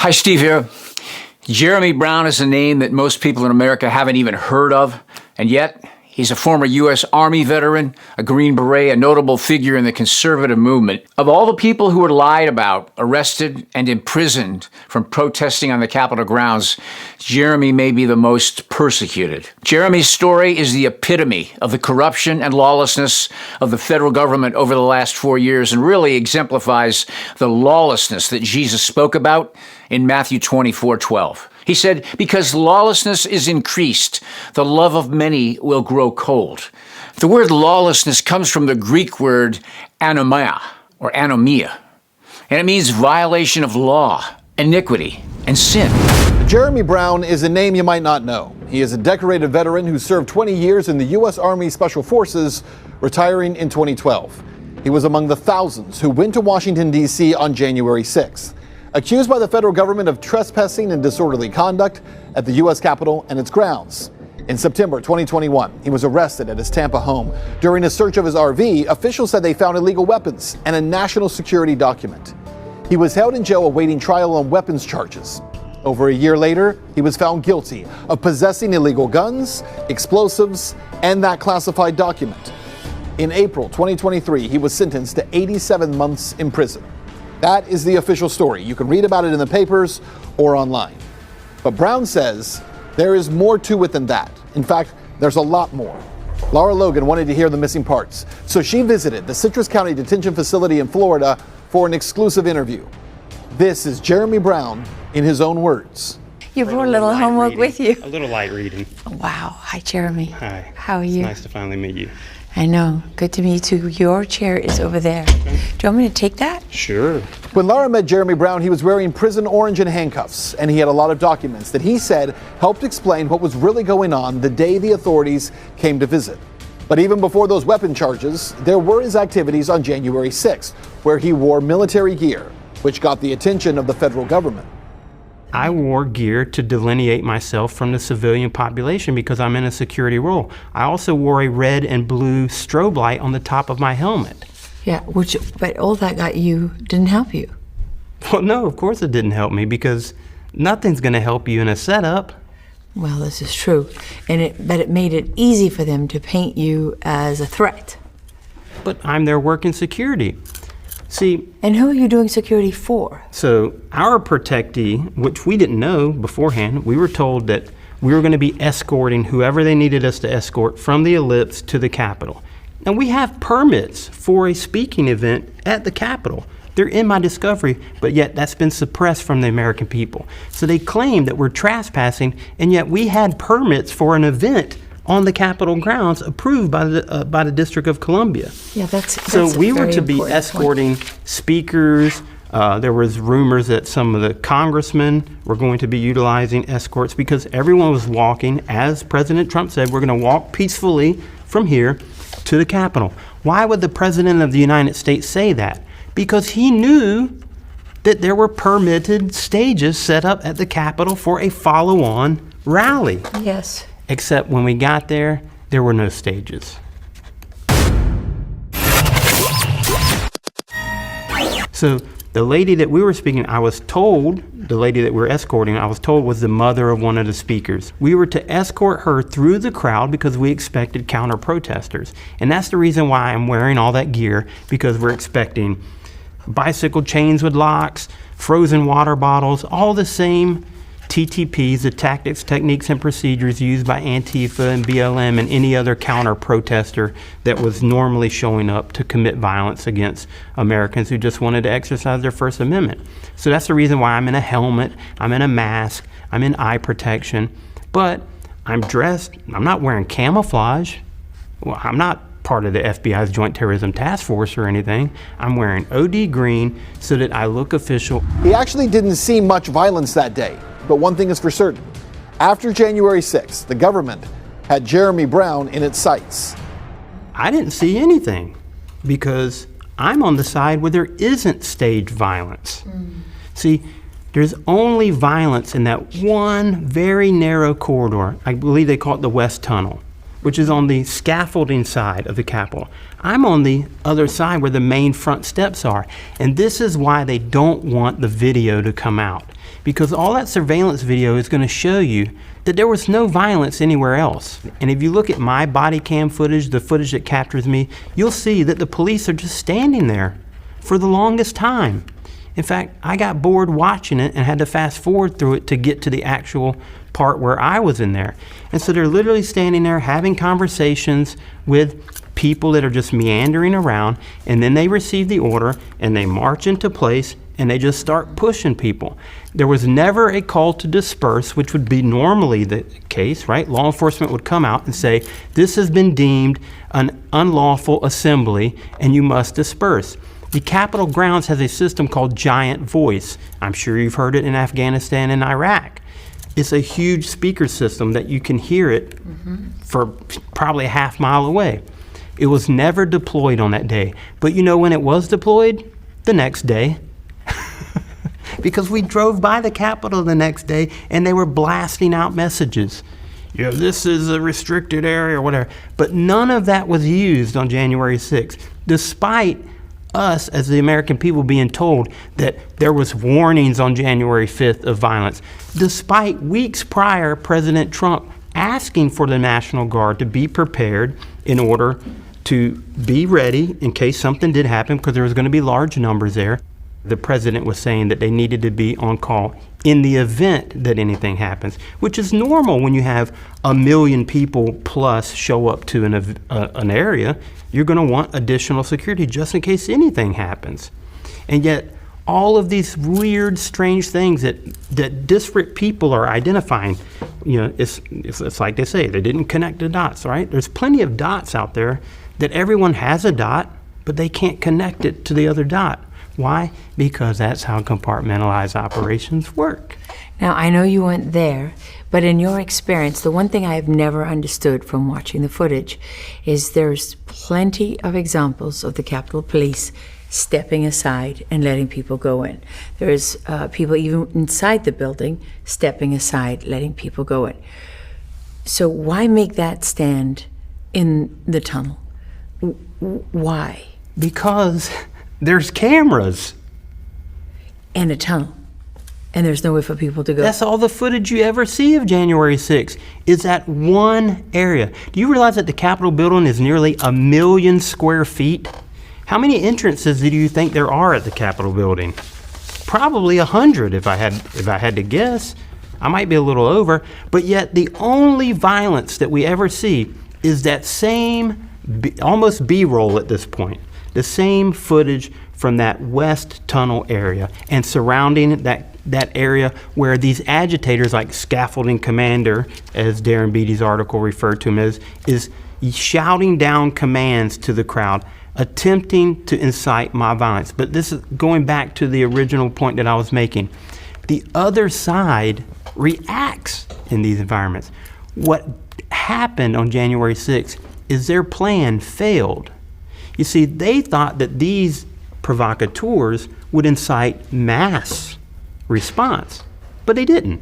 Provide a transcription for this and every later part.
Hi, Steve here. Jeremy Brown is a name that most people in America haven't even heard of, and yet he's a former U.S. Army veteran, a Green Beret, a notable figure in the conservative movement. Of all the people who were lied about, arrested, and imprisoned from protesting on the Capitol grounds, Jeremy may be the most persecuted. Jeremy's story is the epitome of the corruption and lawlessness of the federal government over the last 4 years and really exemplifies the lawlessness that Jesus spoke about in Matthew 24:12. He said, because lawlessness is increased, the love of many will grow cold. The word lawlessness comes from the Greek word anomia, or anomia, and it means violation of law, iniquity, and sin. Jeremy Brown is a name you might not know. He is a decorated veteran who served 20 years in the U.S. Army Special Forces, retiring in 2012. He was among the thousands who went to Washington, D.C. on January 6th. Accused by the federal government of trespassing and disorderly conduct at the U.S. Capitol and its grounds. In September 2021, he was arrested at his Tampa home. During a search of his RV, officials said they found illegal weapons and a national security document. He was held in jail awaiting trial on weapons charges. Over a year later, he was found guilty of possessing illegal guns, explosives, and that classified document. In April 2023, he was sentenced to 87 months in prison. That is the official story. You can read about it in the papers or online. But Brown says there is more to it than that. In fact, there's a lot more. Laura Logan wanted to hear the missing parts, so she visited the Citrus County Detention Facility in Florida for an exclusive interview. This is Jeremy Brown in his own words. You brought a little homework with you. A little light reading. Wow. Hi, Jeremy. Hi. How are you? It's nice to finally meet you. I know. Good to meet you. Your chair is over there. Okay. Do you want me to take that? Sure. When Laura met Jeremy Brown, he was wearing prison orange and handcuffs, and he had a lot of documents that he said helped explain what was really going on the day the authorities came to visit. But even before those weapon charges, there were his activities on January 6th, where he wore military gear, which got the attention of the federal government. I wore gear to delineate myself from the civilian population because I'm in a security role. I also wore a red and blue strobe light on the top of my helmet. Yeah, but all that didn't help you. Well, no, of course it didn't help me because nothing's going to help you in a setup. Well, this is true, but it made it easy for them to paint you as a threat. But I'm there working security. See, and who are you doing security for? So our protectee, which we didn't know beforehand, we were told that we were going to be escorting whoever they needed us to escort from the Ellipse to the Capitol. Now we have permits for a speaking event at the Capitol. They're in my discovery, but yet that's been suppressed from the American people. So they claim that we're trespassing, and yet we had permits for an event on the Capitol grounds approved by the District of Columbia. Yeah, that's so we were to be important escorting speakers. There was rumors that some of the congressmen were going to be utilizing escorts because everyone was walking, as President Trump said, we're going to walk peacefully from here to the Capitol. Why would the President of the United States say that? Because he knew that there were permitted stages set up at the Capitol for a follow-on rally. Yes. Except when we got there, there were no stages. So the lady that we were speaking, I was told, the lady that we were escorting, I was told was the mother of one of the speakers. We were to escort her through the crowd because we expected counter-protesters. And that's the reason why I'm wearing all that gear, because we're expecting bicycle chains with locks, frozen water bottles, all the same TTPs, the tactics, techniques, and procedures used by Antifa and BLM and any other counter-protester that was normally showing up to commit violence against Americans who just wanted to exercise their First Amendment. So that's the reason why I'm in a helmet, I'm in a mask, I'm in eye protection, but I'm dressed, I'm not wearing camouflage. Well, I'm not part of the FBI's Joint Terrorism Task Force or anything. I'm wearing OD green so that I look official. He actually didn't see much violence that day. But one thing is for certain. After January 6th, the government had Jeremy Brown in its sights. I didn't see anything because I'm on the side where there isn't staged violence. See, there's only violence in that one very narrow corridor. I believe they call it the West Tunnel, which is on the scaffolding side of the Capitol. I'm on the other side where the main front steps are. And this is why they don't want the video to come out. because all that surveillance video is going to show you that there was no violence anywhere else. And if you look at my body cam footage, the footage that captures me, you'll see that the police are just standing there for the longest time. In fact, I got bored watching it and had to fast forward through it to get to the actual part where I was in there. And so they're literally standing there having conversations with people that are just meandering around, and then they receive the order and they march into place and they just start pushing people. There was never a call to disperse, which would be normally the case, right? Law enforcement would come out and say, this has been deemed an unlawful assembly and you must disperse. The Capitol grounds has a system called Giant Voice. I'm sure you've heard it in Afghanistan and Iraq. It's a huge speaker system that you can hear it for probably a half mile away. It was never deployed on that day. But you know when it was deployed? The next day. Because we drove by the Capitol the next day and they were blasting out messages. Yeah, this is a restricted area or whatever. But none of that was used on January 6th, despite us as the American people being told that there was warnings on January 5th of violence, despite weeks prior President Trump asking for the National Guard to be prepared in order to be ready in case something did happen, because there was going to be large numbers there. The president was saying that they needed to be on call in the event that anything happens, which is normal when you have 1 million people plus show up to an area. You're going to want additional security just in case anything happens. And yet all of these weird, strange things that disparate people are identifying, you know, it's like they say, they didn't connect the dots, right? There's plenty of dots out there that everyone has a dot, but they can't connect it to the other dot. Why? Because that's how compartmentalized operations work. Now, I know you weren't there, but in your experience, the one thing I have never understood from watching the footage is there's plenty of examples of the Capitol Police stepping aside and letting people go in. There's people even inside the building stepping aside, letting people go in. So why make that stand in the tunnel? Why? Because there's cameras. And a tunnel. And there's nowhere for people to go. That's all the footage you ever see of January 6th is that one area. Do you realize that the Capitol building is nearly 1 million square feet? How many entrances do you think there are at the Capitol building? Probably 100 if I had to guess. I might be a little over, but yet the only violence that we ever see is that same almost B-roll at this point. The same footage from that west tunnel area and surrounding that area where these agitators like Scaffolding Commander, as Darren Beatty's article referred to him as, is shouting down commands to the crowd, attempting to incite mob violence. But this is going back to the original point that I was making. The other side reacts in these environments. What happened on January 6th is their plan failed. You see, they thought that these provocateurs would incite mass response, but they didn't.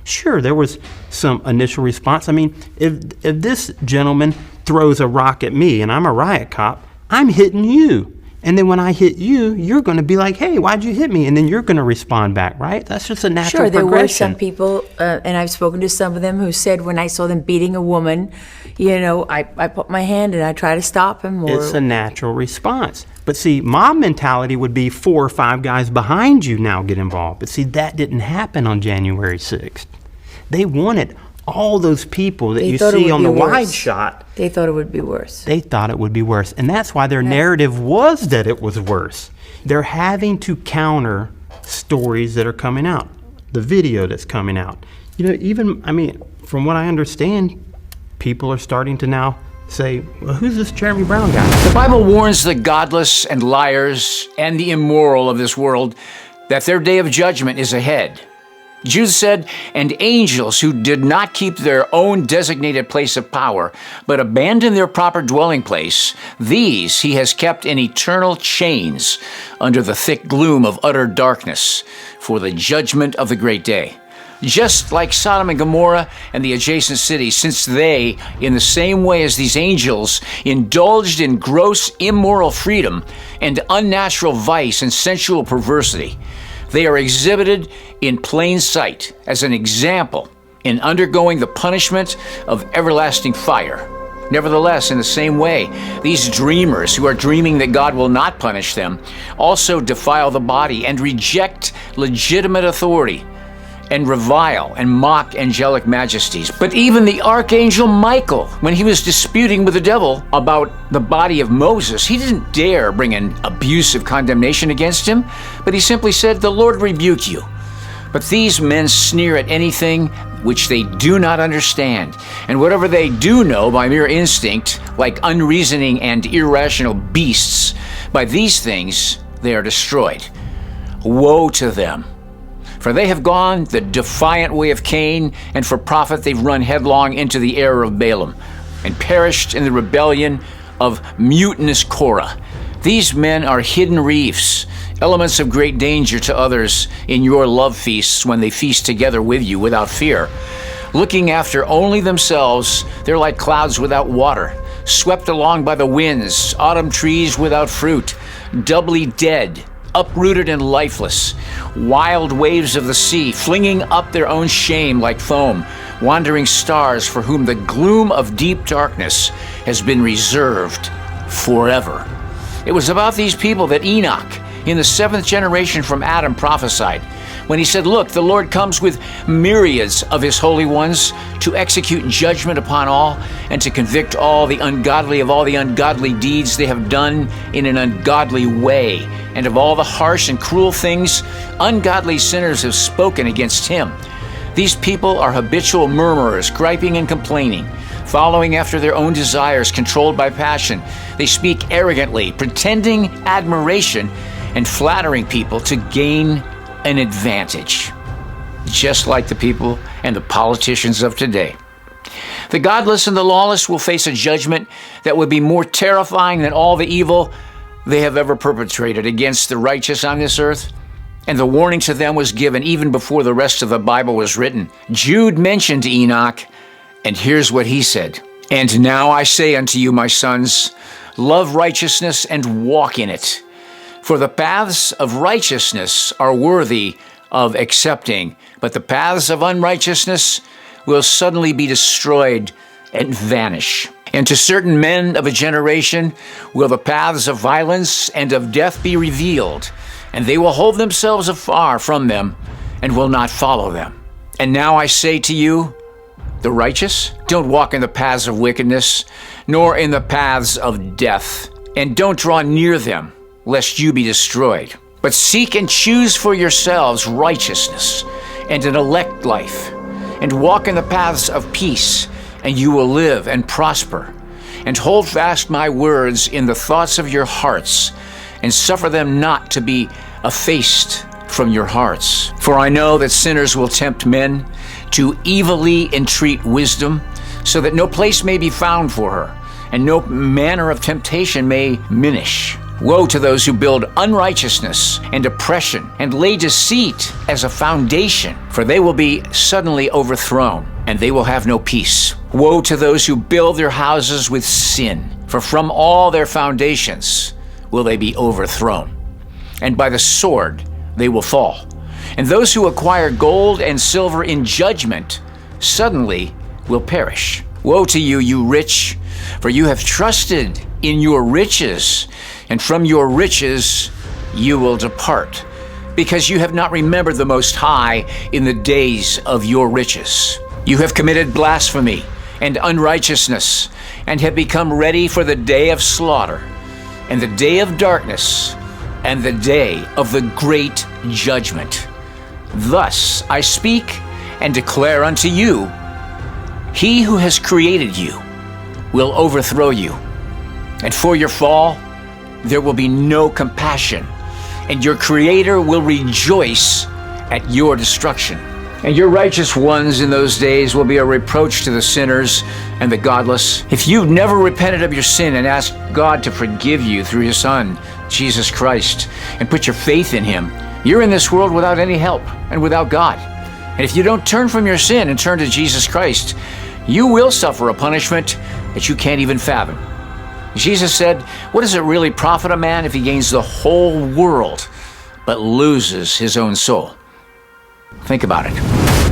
Sure, there was some initial response. I mean, if this gentleman throws a rock at me and I'm a riot cop, I'm hitting you. And then when I hit you, you're going to be like, hey, why'd you hit me? And then you're going to respond back, right? That's just a natural progression. Sure, there were some people, and I've spoken to some of them, who said when I saw them beating a woman, you know, I put my hand and I try to stop him. It's a natural response. But see, mob mentality would be 4 or 5 guys behind you now get involved. But see, that didn't happen on January 6th. They wanted all those people that you see on the wide shot. They thought it would be worse. They thought it would be worse. And that's why their narrative was that it was worse. They're having to counter stories that are coming out, the video that's coming out. You know, even, I mean, from what I understand, people are starting to now say, well, who's this Jeremy Brown guy? The Bible warns the godless and liars and the immoral of this world that their day of judgment is ahead. Jude said, and angels who did not keep their own designated place of power, but abandoned their proper dwelling place, these he has kept in eternal chains under the thick gloom of utter darkness for the judgment of the great day. Just like Sodom and Gomorrah and the adjacent cities, since they, in the same way as these angels, indulged in gross immoral freedom and unnatural vice and sensual perversity, They are exhibited in plain sight as an example in undergoing the punishment of everlasting fire. Nevertheless, in the same way, these dreamers who are dreaming that God will not punish them also defile the body and reject legitimate authority and revile and mock angelic majesties. But even the archangel Michael, when he was disputing with the devil about the body of Moses, he didn't dare bring an abusive condemnation against him, but he simply said, "The Lord rebuke you." But these men sneer at anything which they do not understand, and whatever they do know by mere instinct, like unreasoning and irrational beasts, by these things they are destroyed. Woe to them! For they have gone the defiant way of Cain, and for profit they've run headlong into the error of Balaam, and perished in the rebellion of mutinous Korah. These men are hidden reefs, elements of great danger to others in your love feasts when they feast together with you without fear. Looking after only themselves, they're like clouds without water, swept along by the winds, autumn trees without fruit, doubly dead, uprooted and lifeless, wild waves of the sea, flinging up their own shame like foam, wandering stars for whom the gloom of deep darkness has been reserved forever. It was about these people that Enoch, in the 7th generation from Adam, prophesied when he said, "Look, the Lord comes with myriads of his holy ones to execute judgment upon all and to convict all the ungodly of all the ungodly deeds they have done in an ungodly way, and of all the harsh and cruel things ungodly sinners have spoken against him. These people are habitual murmurers, griping and complaining, following after their own desires, controlled by passion. They speak arrogantly, pretending admiration and flattering people to gain an advantage, just like the people and the politicians of today. The godless and the lawless will face a judgment that would be more terrifying than all the evil they have ever perpetrated against the righteous on this earth. And the warning to them was given even before the rest of the Bible was written. Jude mentioned Enoch, and here's what he said. "And now I say unto you, my sons, love righteousness and walk in it. For the paths of righteousness are worthy of accepting, but the paths of unrighteousness will suddenly be destroyed and vanish. And to certain men of a generation will the paths of violence and of death be revealed, and they will hold themselves afar from them and will not follow them. And now I say to you, the righteous, don't walk in the paths of wickedness, nor in the paths of death, and don't draw near them, lest you be destroyed. But seek and choose for yourselves righteousness and an elect life, and walk in the paths of peace, and you will live and prosper. And hold fast my words in the thoughts of your hearts, and suffer them not to be effaced from your hearts. For I know that sinners will tempt men to evilly entreat wisdom, so that no place may be found for her, and no manner of temptation may minish. Woe to those who build unrighteousness and oppression, and lay deceit as a foundation, for they will be suddenly overthrown, and they will have no peace. Woe to those who build their houses with sin, for from all their foundations will they be overthrown, and by the sword they will fall. And those who acquire gold and silver in judgment suddenly will perish. Woe to you, you rich, for you have trusted in your riches, and from your riches you will depart, because you have not remembered the Most High in the days of your riches. You have committed blasphemy and unrighteousness, and have become ready for the day of slaughter, and the day of darkness, and the day of the great judgment. Thus I speak and declare unto you, he who has created you will overthrow you, and for your fall there will be no compassion, and your Creator will rejoice at your destruction. And your righteous ones in those days will be a reproach to the sinners and the godless. If you've never repented of your sin and asked God to forgive you through His Son, Jesus Christ, and put your faith in Him, you're in this world without any help and without God. And if you don't turn from your sin and turn to Jesus Christ, you will suffer a punishment that you can't even fathom. Jesus said, what does it really profit a man if he gains the whole world, but loses his own soul. Think about it.